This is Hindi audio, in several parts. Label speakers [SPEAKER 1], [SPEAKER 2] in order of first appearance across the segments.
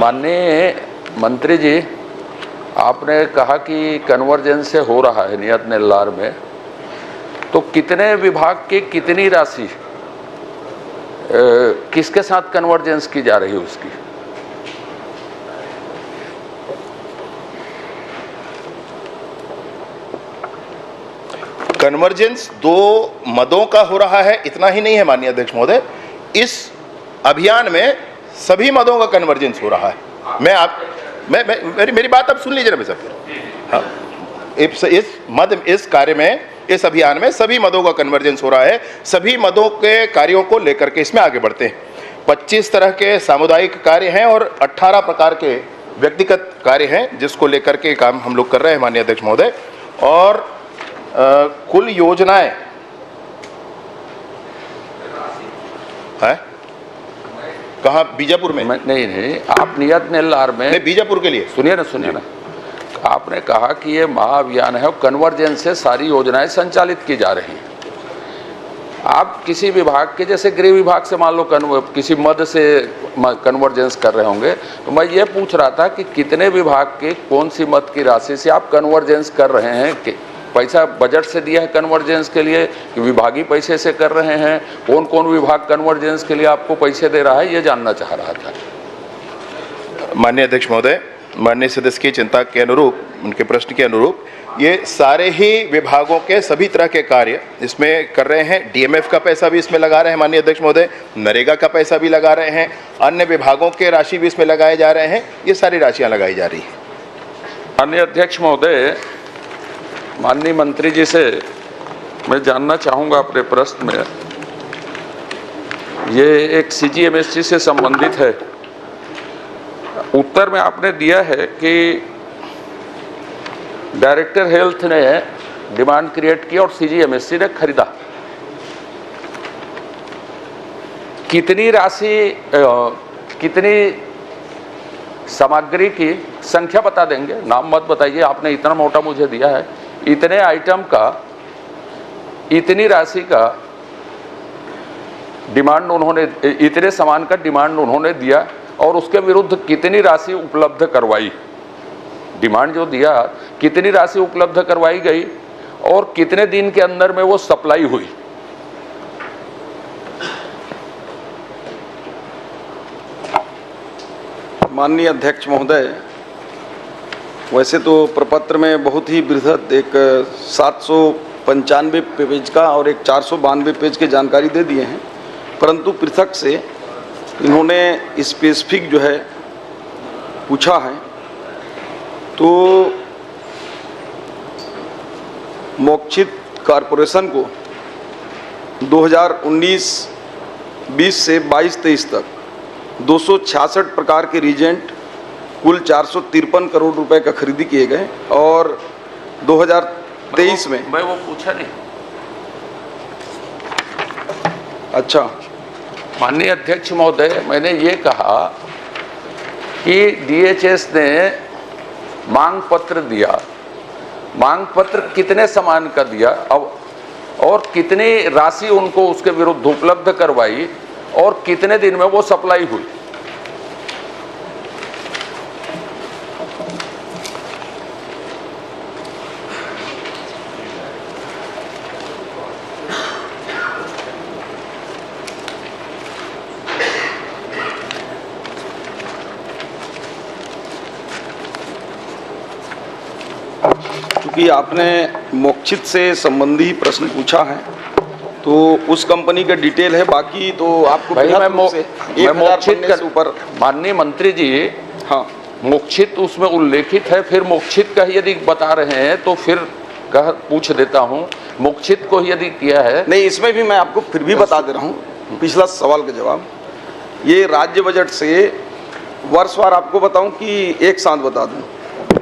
[SPEAKER 1] माननीय मंत्री जी, आपने कहा कि कन्वर्जेंस से हो रहा है नियत नेल्लार में, तो कितने विभाग की कितनी राशि किसके साथ कन्वर्जेंस की जा रही है उसकी?
[SPEAKER 2] कन्वर्जेंस 2 मदों का हो रहा है, इतना ही नहीं है माननीय अध्यक्ष महोदय, इस अभियान में सभी मदों का कन्वर्जेंस हो रहा है। मेरी बात आप सुन लीजिए ना सर। हाँ, इस कार्य में, इस अभियान में सभी मदों का कन्वर्जेंस हो रहा है। सभी मदों के कार्यों को लेकर के इसमें आगे बढ़ते हैं। 25 तरह के सामुदायिक कार्य हैं और 18 प्रकार के व्यक्तिगत कार्य हैं, जिसको लेकर के काम हम लोग कर रहे हैं माननीय अध्यक्ष महोदय। और कुल योजनाएं है कहाँ? बीजापुर में?
[SPEAKER 1] नहीं, आप नियत नेल्लार में।
[SPEAKER 2] नहीं, बीजापुर के लिए
[SPEAKER 1] सुनिए ना, आपने कहा कि ये महाअभियान है और कन्वर्जेंस से सारी योजनाएं संचालित की जा रही हैं। आप किसी विभाग के, जैसे गृह विभाग से मान लो किसी मद से कन्वर्जेंस कर रहे होंगे, तो मैं ये पूछ रहा था कि कितने विभाग के कौन सी मद की राशि से आप कन्वर्जेंस कर रहे हैं? कि पैसा बजट से दिया है कन्वर्जेंस के लिए कि विभागीय पैसे से कर रहे हैं? कौन कौन विभाग कन्वर्जेंस के लिए आपको पैसे दे रहा है, ये जानना चाह रहा था।
[SPEAKER 2] माननीय अध्यक्ष महोदय, माननीय सदस्य की चिंता के अनुरूप, उनके प्रश्न के अनुरूप, ये सारे ही विभागों के सभी तरह के कार्य इसमें कर रहे हैं। डीएमएफ का पैसा भी इसमें लगा रहे हैं माननीय अध्यक्ष महोदय, नरेगा का पैसा भी लगा रहे हैं, अन्य विभागों के राशि भी इसमें लगाए जा रहे हैं। ये सारी राशियां लगाई जा रही हैं।
[SPEAKER 1] माननीय अध्यक्ष महोदय, माननीय मंत्री जी से मैं जानना चाहूँगा अपने प्रश्न में, ये एक सीजीएमएससी से संबंधित है। उत्तर में आपने दिया है कि डायरेक्टर हेल्थ ने डिमांड क्रिएट की और सीजीएमएससी ने खरीदा। कितनी राशि, कितनी सामग्री की संख्या बता देंगे? नाम मत बताइए, आपने इतना मोटा मुझे दिया है। इतने आइटम का, इतनी राशि का डिमांड उन्होंने, इतने सामान का डिमांड उन्होंने दिया और उसके विरुद्ध कितनी राशि उपलब्ध करवाई? डिमांड जो दिया, कितनी राशि उपलब्ध करवाई गई और कितने दिन के अंदर में वो सप्लाई हुई?
[SPEAKER 3] माननीय अध्यक्ष महोदय, वैसे तो प्रपत्र में बहुत ही बृहद एक 795 पेज का और एक 492 पेज की जानकारी दे दिए हैं, परंतु पृथक से इन्होंने स्पेसिफिक जो है पूछा है। तो मोक्षित कॉरपोरेशन को 2019-20 से 22-23 तक 266 प्रकार के रीजेंट कुल 453 करोड़ रुपए का खरीदी किए गए और 2023 में
[SPEAKER 1] मैं वो पूछा नहीं।
[SPEAKER 3] अच्छा,
[SPEAKER 1] माननीय अध्यक्ष महोदय, मैंने ये कहा कि डीएचएस ने मांग पत्र दिया। मांग पत्र कितने सामान का दिया अब, और कितनी राशि उनको उसके विरुद्ध उपलब्ध करवाई और कितने दिन में वो सप्लाई हुई?
[SPEAKER 3] क्योंकि आपने मोक्षित से संबंधी प्रश्न पूछा है, तो उस कंपनी का डिटेल है, बाकी तो आपको
[SPEAKER 1] मैं मोक्षित के ऊपर, माननीय मंत्री जी,
[SPEAKER 3] हाँ,
[SPEAKER 1] मोक्षित उसमें उल्लेखित है। फिर मोक्षित का यदि बता रहे हैं तो फिर पूछ देता हूँ, मोक्षित को यदि किया है।
[SPEAKER 3] नहीं, इसमें भी मैं आपको फिर भी बता दे रहा हूँ पिछला सवाल का जवाब। ये राज्य बजट से वर्षवार आपको बताऊं कि एक साथ बता दूं?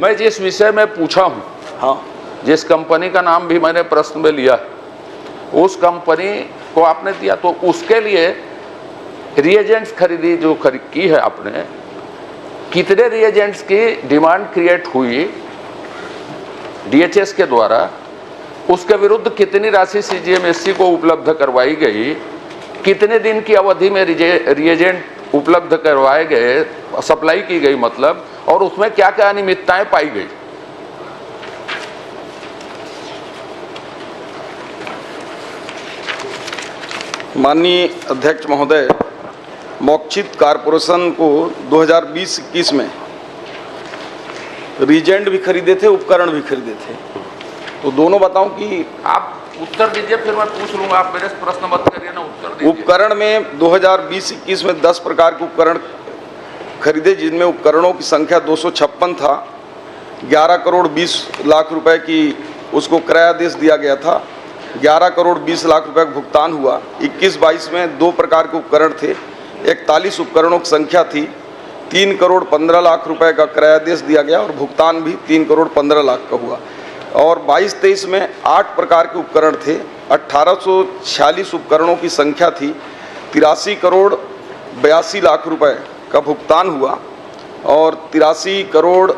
[SPEAKER 1] मैं जिस विषय में पूछा हूँ,
[SPEAKER 3] हाँ,
[SPEAKER 1] जिस कंपनी का नाम भी मैंने प्रश्न में लिया, उस कंपनी को आपने दिया, तो उसके लिए रिएजेंट्स खरीदी जो की है आपने, कितने रिएजेंट्स की डिमांड क्रिएट हुई डीएचएस के द्वारा, उसके विरुद्ध कितनी राशि सीजीएमएससी को उपलब्ध करवाई गई, कितने दिन की अवधि में रिएजेंट उपलब्ध करवाए गए, सप्लाई की गई मतलब, और उसमें क्या क्या अनियमितताएं पाई गई?
[SPEAKER 3] माननीय अध्यक्ष महोदय, मोक्षित कारपोरेशन को 2020-21 में रीजेंट भी खरीदे थे, उपकरण भी खरीदे थे। तो दोनों बताऊं कि
[SPEAKER 1] आप उत्तर दीजिए, फिर मैं पूछ लूंगा। आप मेरे से प्रश्न मत करिए ना, उत्तर दीजिए।
[SPEAKER 3] उपकरण में 2020-21 में 10 प्रकार के उपकरण खरीदे, जिनमें उपकरणों की संख्या 256 था। 11 करोड़ 20 लाख रुपए की उसको क्रयादेश दिया गया था। 11 करोड़ 20 लाख रुपए का भुगतान हुआ। 21-22 में 2 प्रकार के उपकरण थे। 41 उपकरणों की संख्या थी। 3 करोड़ 15 लाख रुपए का क्रयादेश दिया गया और भुगतान भी 3 करोड़ 15 लाख का हुआ। और 22-23 में 8 प्रकार के उपकरण थे। 1846 उपकरणों की संख्या थी। 83 करोड़ 82 लाख रुपए का भुगतान हुआ और 83 करोड़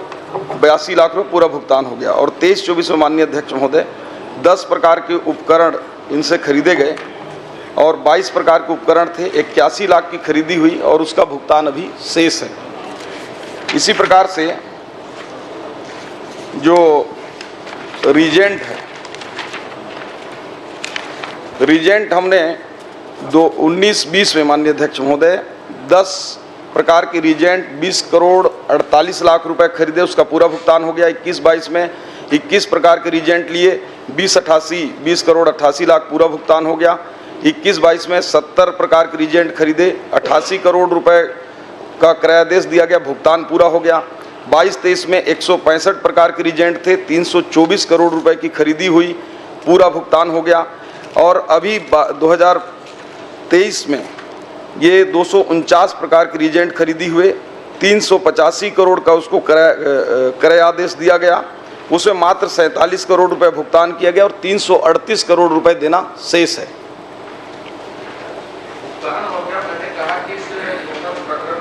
[SPEAKER 3] 82 लाख रुपए पूरा भुगतान हो गया। और 23-24 में माननीय अध्यक्ष महोदय 10 प्रकार के उपकरण इनसे खरीदे गए और 22 प्रकार के उपकरण थे। 81 लाख की खरीदी हुई और उसका भुगतान अभी शेष है। इसी प्रकार से जो रीजेंट है, रीजेंट हमने 19-20 में माननीय अध्यक्ष महोदय 10 प्रकार के रीजेंट 20 करोड़ 48 लाख रुपए खरीदे, उसका पूरा भुगतान हो गया। 21-22 में 21 प्रकार के रीजेंट लिए 20 करोड़ 88 लाख पूरा भुगतान हो गया। 21-22 में 70 प्रकार के रीजेंट खरीदे, 88 करोड़ रुपए का क्रयादेश दिया गया, भुगतान पूरा हो गया। 22-23 में 165 प्रकार के रीजेंट थे, 324 करोड़ रुपए की खरीदी हुई, पूरा भुगतान हो गया। और अभी 2023 में ये 249 प्रकार के रीजेंट खरीदी हुए, 385 करोड़ का उसको क्रयादेश दिया गया, उसमें मात्र 47 करोड़ रुपए भुगतान किया गया और 338 करोड़ रुपए देना शेष है।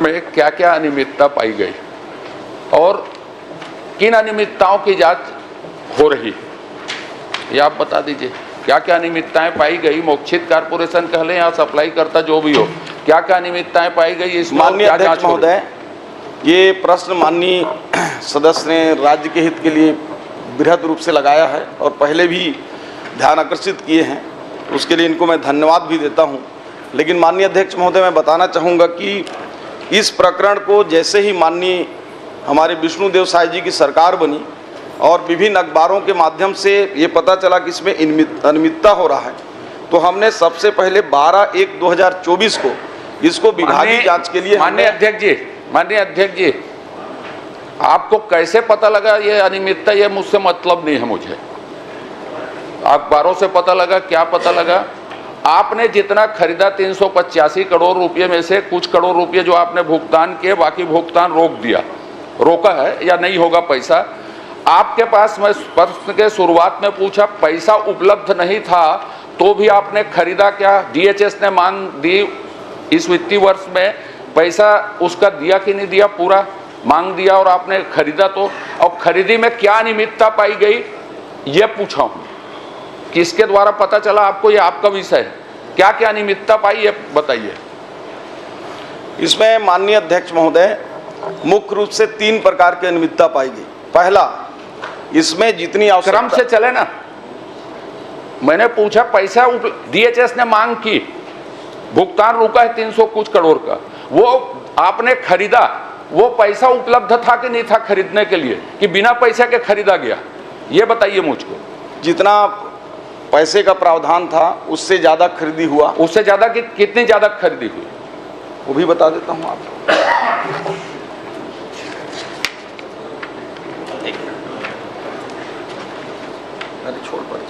[SPEAKER 1] में क्या क्या अनियमितता पाई गई और किन अनियमितताओं की जांच हो रही है, ये आप बता दीजिए। क्या क्या अनियमितताएं पाई गई, मोक्षित कारपोरेशन कह लें या सप्लाई करता जो भी हो, क्या क्या अनियमितताएं पाई गई, इसमें
[SPEAKER 3] माननीय अध्यक्ष महोदय, ये प्रश्न माननीय सदस्य ने राज्य के हित के लिए बृहद रूप से लगाया है और पहले भी ध्यान आकर्षित किए हैं, उसके लिए इनको मैं धन्यवाद भी देता हूं। लेकिन माननीय अध्यक्ष महोदय, मैं बताना चाहूँगा कि इस प्रकरण को जैसे ही माननीय हमारे विष्णुदेव साय जी की सरकार बनी और विभिन्न अखबारों के माध्यम से ये पता चला कि इसमें अनियमितता हो रहा है, तो हमने सबसे पहले 12/1/2024 को इसको विभागीय जांच के लिए
[SPEAKER 1] माननीय अध्यक्ष जी, आपको कैसे पता लगा ये अनियमितता? ये मुझसे मतलब नहीं है मुझे। अखबारों से पता लगा, क्या पता लगा? आपने जितना खरीदा 385 करोड़ रुपए में से कुछ करोड़ रुपए जो आपने भुगतान किए, बाकी भुगतान रोका है या नहीं होगा पैसा। आपके पास, मैं प्रश्न के शुरुआत में पूछा, पैसा उपलब्ध नहीं था तो भी आपने खरीदा क्या? डीएचएस ने मांग दी इस वित्तीय वर्ष में, पैसा उसका दिया कि नहीं दिया? पूरा मांग दिया और आपने खरीदा। तो और खरीदी में क्या अनियमितता पाई गई ये पूछा हूं, किसके द्वारा पता चला आपको? ये आपका विषय है। क्या क्या अनियमितता पाई ये बताइए।
[SPEAKER 3] इसमें माननीय अध्यक्ष महोदय मुख्य रूप से 3 प्रकार की अनियमितता पाई गई। पहला, इसमें जितनी
[SPEAKER 1] क्रम से चले ना, मैंने पूछा पैसा डीएचएस ने मांग की, भुगतान रुका है 300 कुछ करोड़ का, वो आपने खरीदा, वो पैसा उपलब्ध था कि नहीं था खरीदने के लिए, कि बिना पैसे के खरीदा गया? ये बताइए मुझको।
[SPEAKER 3] जितना पैसे का प्रावधान था उससे ज्यादा खरीदी हुआ।
[SPEAKER 1] उससे ज्यादा कि कितनी ज्यादा खरीदी हुई
[SPEAKER 3] वो भी बता देता हूं आपको। छोड़ पर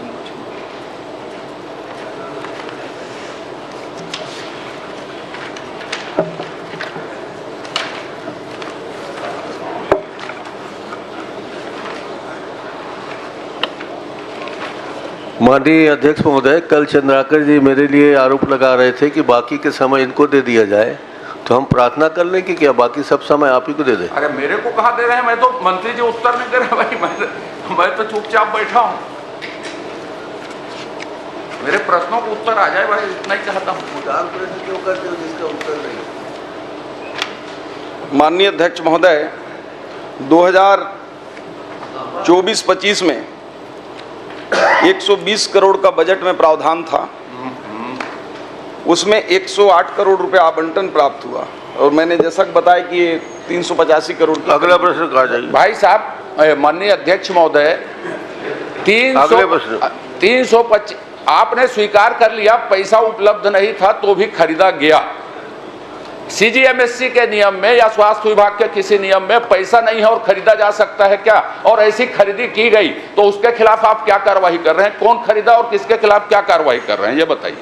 [SPEAKER 4] माननीय अध्यक्ष महोदय, कल चंद्राकर जी मेरे लिए आरोप लगा रहे थे कि बाकी के समय इनको दे दिया जाए, तो हम प्रार्थना कर लें कि क्या बाकी सब समय आप ही को दे दें?
[SPEAKER 1] अरे मेरे को कहाँ दे रहे हैं? मैं तो मंत्री जी उत्तर नहीं दे रहे भाई, मैं तो चुपचाप बैठा हूँ। मेरे प्रश्नों को उत्तर आ जाए भाई, इतना ही चाहता हूँ।
[SPEAKER 4] क्यों करते हो जिसका उत्तर नहीं?
[SPEAKER 3] माननीय अध्यक्ष महोदय, 2024-25 में 120 करोड़ का बजट में प्रावधान था, उसमें 108 करोड़ रुपए आवंटन प्राप्त हुआ और मैंने जैसा कि बताया कि ये 385 करोड़ की।
[SPEAKER 4] अगला प्रश्न कहा जाएगा
[SPEAKER 1] भाई साहब, माननीय अध्यक्ष महोदय, 325 आपने स्वीकार कर लिया पैसा उपलब्ध नहीं था तो भी खरीदा गया। सीजीएमएससी के नियम में या स्वास्थ्य विभाग के किसी नियम में पैसा नहीं है और खरीदा जा सकता है क्या? और ऐसी खरीदी की गई तो उसके खिलाफ आप क्या कार्रवाई कर रहे हैं? कौन खरीदा और किसके खिलाफ क्या कार्रवाई कर रहे हैं, ये बताइए।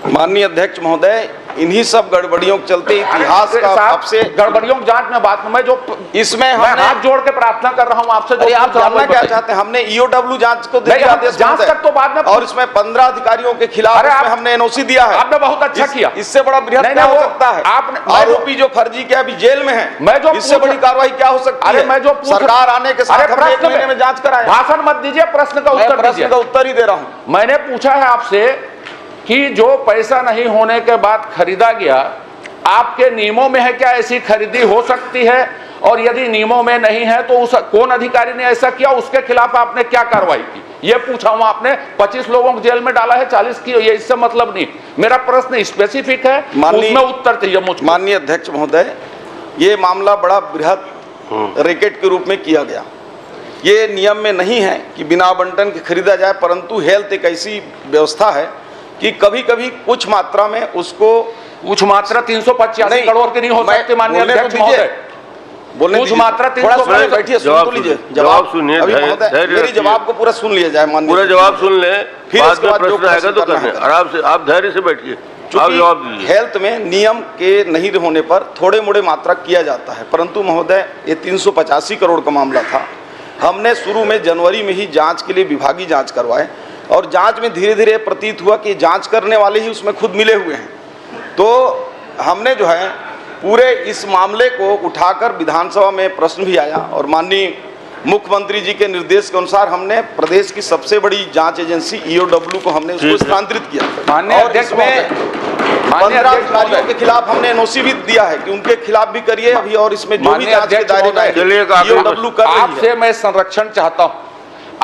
[SPEAKER 3] माननीय अध्यक्ष महोदय, इन्हीं सब गड़बड़ियों के चलते इतिहास का आपसे
[SPEAKER 1] गड़बड़ियों की जांच में बात में जो
[SPEAKER 3] इसमें
[SPEAKER 1] मैं हाथ जोड़ के प्रार्थना कर रहा हूं आपसे।
[SPEAKER 3] अरे आप जानना क्या चाहते हैं? हमने ईओडब्ल्यू जांच को दिया आदेश,
[SPEAKER 1] जांच तक तो बाद में,
[SPEAKER 3] और इसमें 15 अधिकारियों के खिलाफ हमने एनओसी दिया है।
[SPEAKER 1] आपने बहुत अच्छा किया।
[SPEAKER 3] इससे बड़ा बृहत क्या हो सकता है?
[SPEAKER 1] आपने
[SPEAKER 3] आरोपी जो फर्जी के अभी जेल में है,
[SPEAKER 1] मैं जो
[SPEAKER 3] इससे बड़ी कार्रवाई क्या हो सकती है?
[SPEAKER 1] मैं जो
[SPEAKER 3] सरकार आने के साथ हमने 1 महीने में जांच कराया।
[SPEAKER 1] भाषण मत दीजिए, प्रश्न का उत्तर दीजिए।
[SPEAKER 3] प्रश्न का उत्तर ही दे रहा हूं।
[SPEAKER 1] मैंने पूछा है आपसे कि जो पैसा नहीं होने के बाद खरीदा गया, आपके नियमों में है क्या ऐसी खरीदी हो सकती है? और यदि नियमों में नहीं है तो उस कौन अधिकारी ने ऐसा किया, उसके खिलाफ आपने क्या कार्रवाई की? ये पूछा हूं। आपने 25 लोगों को जेल में डाला है, 40 की, ये इससे मतलब नहीं। मेरा प्रश्न स्पेसिफिक है, उसमें उत्तर चाहिए मुझे।
[SPEAKER 3] माननीय अध्यक्ष महोदय, ये मामला बड़ा बृहत रैकेट के रूप में किया गया। ये नियम में नहीं है कि बिना आवंटन के खरीदा जाए, परंतु हेल्थ एक ऐसी व्यवस्था है कि कभी कभी कुछ मात्रा में उसको,
[SPEAKER 1] कुछ मात्रा 385 करोड़ की नहीं हो सकती माननीय अध्यक्ष महोदय।
[SPEAKER 3] बोलने
[SPEAKER 1] कुछ मात्रा
[SPEAKER 3] बैठिए, सुन तो लीजिए जवाब सुनिए। मेरी जवाब को पूरा सुन लिया जाए माननीय,
[SPEAKER 4] पूरा जवाब सुन ले,
[SPEAKER 3] फिर
[SPEAKER 4] बाद
[SPEAKER 3] इसके
[SPEAKER 4] में
[SPEAKER 3] बाद जो
[SPEAKER 4] प्रश्न आएगा तो करना है। आराम से आप धैर्य से बैठिए, आप जवाब दीजिए।
[SPEAKER 3] हेल्थ में नियम के नहीं होने पर थोड़े मोड़े मात्रा किया जाता है, परंतु महोदय ये 385 करोड़ का मामला था। हमने शुरू में जनवरी में ही जांच के लिए विभागीय जांच करवाए और जांच में धीरे धीरे प्रतीत हुआ कि जांच करने वाले ही उसमें खुद मिले हुए हैं। तो हमने जो है पूरे इस मामले को उठाकर विधानसभा में प्रश्न भी आया और माननीय मुख्यमंत्री जी के निर्देश के अनुसार हमने प्रदेश की सबसे बड़ी जांच एजेंसी ईओडब्ल्यू को हमने उसको स्थानांतरित किया और इसमें 15 अधिकारियों के खिलाफ हमने एनओसी भी दिया है कि उनके खिलाफ भी करिए अभी, और इसमें जो भी जांच के दायरे में ईओडब्ल्यू कर रही है।
[SPEAKER 1] आपसे मैं संरक्षण चाहता हूं,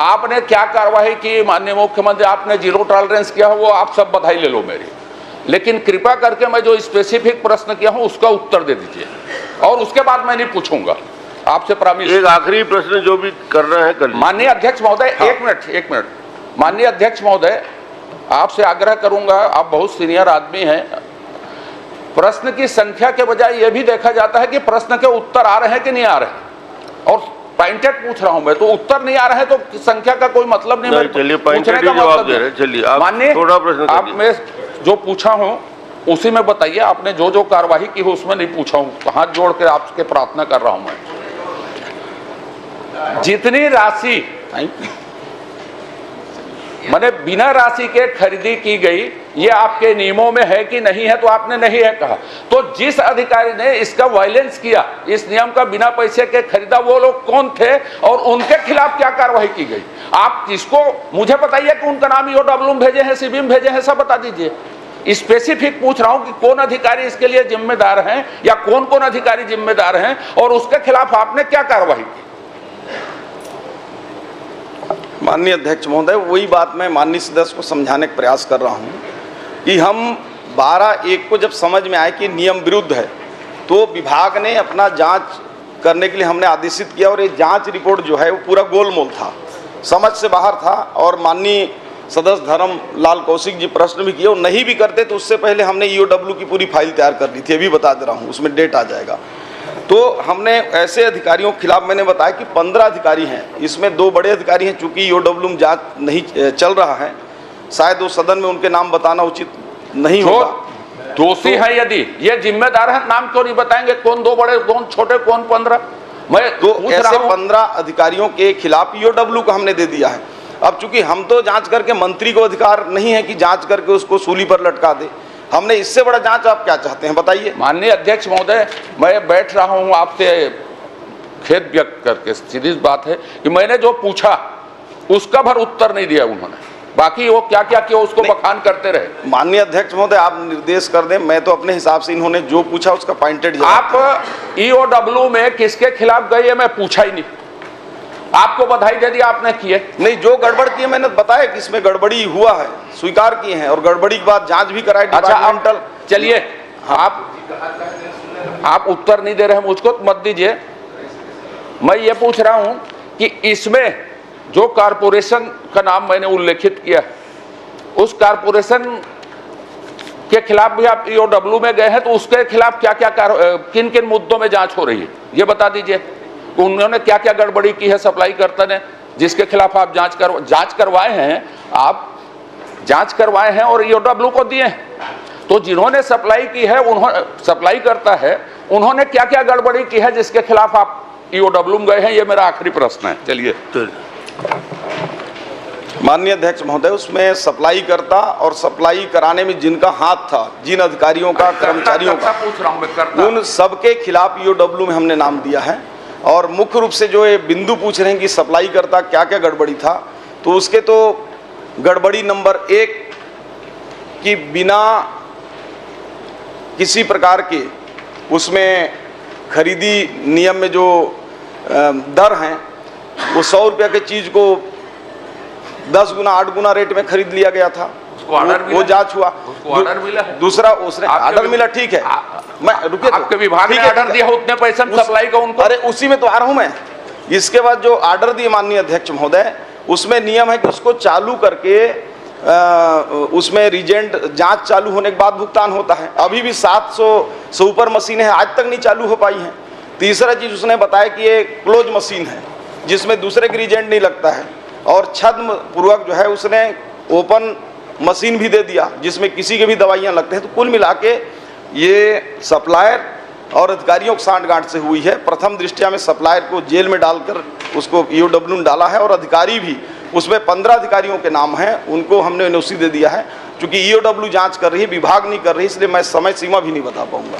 [SPEAKER 1] आपने क्या कार्रवाई की माननीय मुख्यमंत्री? आपने जीरो टॉलरेंस किया, वो आप सब बधाई ले लो मेरी, लेकिन कृपया करके मैं जो स्पेसिफिक प्रश्न किया हूं उसका उत्तर दे दीजिए और उसके बाद मैं नहीं पूछूंगा आपसे। प्रॉमिस,
[SPEAKER 4] एक आखिरी प्रश्न जो भी कर रहे हैं कर।
[SPEAKER 1] माननीय अध्यक्ष महोदय, हाँ। एक मिनट। माननीय अध्यक्ष महोदय, आपसे आग्रह करूंगा, आप बहुत सीनियर आदमी हैं, प्रश्न की संख्या के बजाय यह भी देखा जाता है कि प्रश्न के उत्तर आ रहे हैं कि नहीं आ रहे हैं, और पॉइंटेड पूछ रहा हूं मैं, तो उत्तर नहीं आ रहा है तो संख्या का कोई मतलब नहीं।
[SPEAKER 4] चलिए पॉइंटेड जवाब दे रहे हैं, चलिए
[SPEAKER 1] माननीय
[SPEAKER 4] थोड़ा प्रश्न
[SPEAKER 1] आप मैं जो पूछा हूं उसी में बताइए। आपने जो जो कार्यवाही की हो उसमें नहीं पूछा हूं, हाथ जोड़ के आपके प्रार्थना कर रहा हूं मैं। जितनी राशि मैंने बिना राशि के खरीदी की गई, ये आपके नियमों में है कि नहीं है? तो आपने नहीं है कहा। तो जिस अधिकारी ने इसका वायलेंस किया, इस नियम का बिना पैसे के खरीदा, वो लोग कौन थे और उनके खिलाफ क्या कार्रवाई की गई? आप इसको मुझे बताइए कि उनका नाम ईओडब्ल्यू भेजे हैं, सीबी में भेजे हैं, सब बता दीजिए। स्पेसिफिक पूछ रहा हूं कि कौन अधिकारी इसके लिए जिम्मेदार हैं या कौन कौन अधिकारी जिम्मेदार हैं और उसके खिलाफ आपने क्या कार्रवाई की?
[SPEAKER 3] माननीय अध्यक्ष महोदय, वही बात मैं माननीय सदस्य को समझाने का प्रयास कर रहा हूं कि हम 12/1 को जब समझ में आए कि नियम विरुद्ध है तो विभाग ने अपना जांच करने के लिए हमने आदेशित किया और ये जांच रिपोर्ट जो है वो पूरा गोलमोल था, समझ से बाहर था। और माननीय सदस्य धर्मलाल कौशिक जी प्रश्न भी किए, और नहीं भी करते तो उससे पहले हमने ईओडब्ल्यू की पूरी फाइल तैयार कर ली थी, अभी बता दे रहा हूँ, उसमें डेट आ जाएगा। तो हमने ऐसे अधिकारियों के खिलाफ, मैंने बताया कि 15 अधिकारी हैं, इसमें 2 बड़े अधिकारी हैं, चूंकि ईओडब्ल्यू में जांच नहीं चल रहा है, शायद वो सदन में उनके नाम बताना उचित नहीं होगा।
[SPEAKER 1] दोषी है यदि ये जिम्मेदार है, नाम क्यों नहीं बताएंगे? कौन 2 बड़े, कौन छोटे, कौन 15? मैं
[SPEAKER 3] तो ऐसे 15 अधिकारियों के खिलाफ ईओडब्ल्यू को हमने दे दिया है। अब चूंकि हम तो जांच करके, मंत्री को अधिकार नहीं है कि जांच करके उसको सूली पर लटका दे, हमने इससे बड़ा जांच आप क्या चाहते हैं बताइए?
[SPEAKER 1] माननीय अध्यक्ष महोदय, मैं बैठ रहा हूं आपसे खेद व्यक्त करके, सीधी बात है कि मैंने जो पूछा उसका भर उत्तर नहीं दिया उन्होंने। बाकी वो क्या क्या किया उसको बखान करते रहे।
[SPEAKER 3] माननीय अध्यक्ष महोदय, आप निर्देश कर दें, मैं तो अपने हिसाब से इन्होंने जो पूछा उसका पॉइंटेड जवाब।
[SPEAKER 1] आप ईओडब्ल्यू में किसके खिलाफ गए ये मैं पूछा ही नहीं, आपको बधाई दे दी आपने किए
[SPEAKER 3] नहीं। जो गड़बड़ की है मैंने बताया कि इसमें गड़बड़ी हुआ है, स्वीकार किए हैं, और गड़बड़ी के बाद जांच भी कराई डिपार्टमेंटल।
[SPEAKER 1] चलिए आप उत्तर नहीं दे रहे हैं मुझको, तो मत दीजिए। मैं ये पूछ रहा हूं कि इसमें जो कारपोरेशन का नाम मैंने उल्लेखित किया, उस कारपोरेशन के खिलाफ भी आप ईओडब्ल्यू में गए हैं, तो उसके खिलाफ क्या क्या किन किन मुद्दों में जांच हो रही है ये बता दीजिए। उन्होंने क्या क्या गड़बड़ी की है सप्लाई कर्ता ने, जिसके खिलाफ आप जांच करवाए हैं, आप जांच करवाए हैं और ईओडब्ल्यू को दिए हैं। तो जिन्होंने सप्लाई की है, उन्होंने सप्लाई करता है, उन्होंने क्या क्या गड़बड़ी की है जिसके खिलाफ आप ईओडब्ल्यू में गए हैं, ये मेरा आखिरी प्रश्न है। चलिए।
[SPEAKER 3] माननीय अध्यक्ष महोदय, उसमें सप्लाई करता और सप्लाई कराने में जिनका हाथ था, जिन अधिकारियों का, कर्मचारियों का,
[SPEAKER 1] पूछ रहा हूं मैं,
[SPEAKER 3] उन सबके खिलाफ ईओडब्ल्यू में हमने नाम दिया है। और मुख्य रूप से जो ये बिंदु पूछ रहे हैं कि सप्लाई करता क्या क्या गड़बड़ी था, तो उसके तो गड़बड़ी नंबर 1 कि बिना किसी प्रकार के उसमें खरीदी नियम में जो दर हैं, वो 100 रुपये की चीज़ को 10 गुना 8 गुना रेट में खरीद लिया गया था। वो जांच हुआ।
[SPEAKER 1] ऑर्डर मिला है।
[SPEAKER 3] दूसरा उसने ऑर्डर मिला, ठीक है, मैं रुकिए,
[SPEAKER 1] आपके विभाग ने ऑर्डर दिया उतने पैसे में सप्लाई का उनको।
[SPEAKER 3] अरे उसी में तो आ रहा हूं मैं। इसके बाद जो ऑर्डर दिए माननीय अध्यक्ष महोदय, उसमें नियम है कि उसको चालू करके उसमें रीजेंट जांच चालू होने के बाद भुगतान होता है। अभी भी 700 से ऊपर मशीनें हैं, आज तक नहीं चालू हो पाई हैं। तीसरा चीज उसने बताया कि ये क्लोज मशीन है जिसमें दूसरे के रीजेंट नहीं लगता है, और छद्म पूर्वक जो है उसने ओपन मशीन भी दे दिया जिसमें किसी के भी दवाइयाँ लगते हैं। तो कुल मिला के ये सप्लायर और अधिकारियों की सांठगांठ से हुई है। प्रथम दृष्टया में सप्लायर को जेल में डालकर उसको ईओडब्ल्यू में डाला है, और अधिकारी भी उसमें 15 अधिकारियों के नाम हैं, उनको हमने एनओसी दे दिया है। चूंकि ईओडब्ल्यू जांच कर रही है, विभाग नहीं कर रही, इसलिए मैं समय सीमा भी नहीं बता पाऊंगा।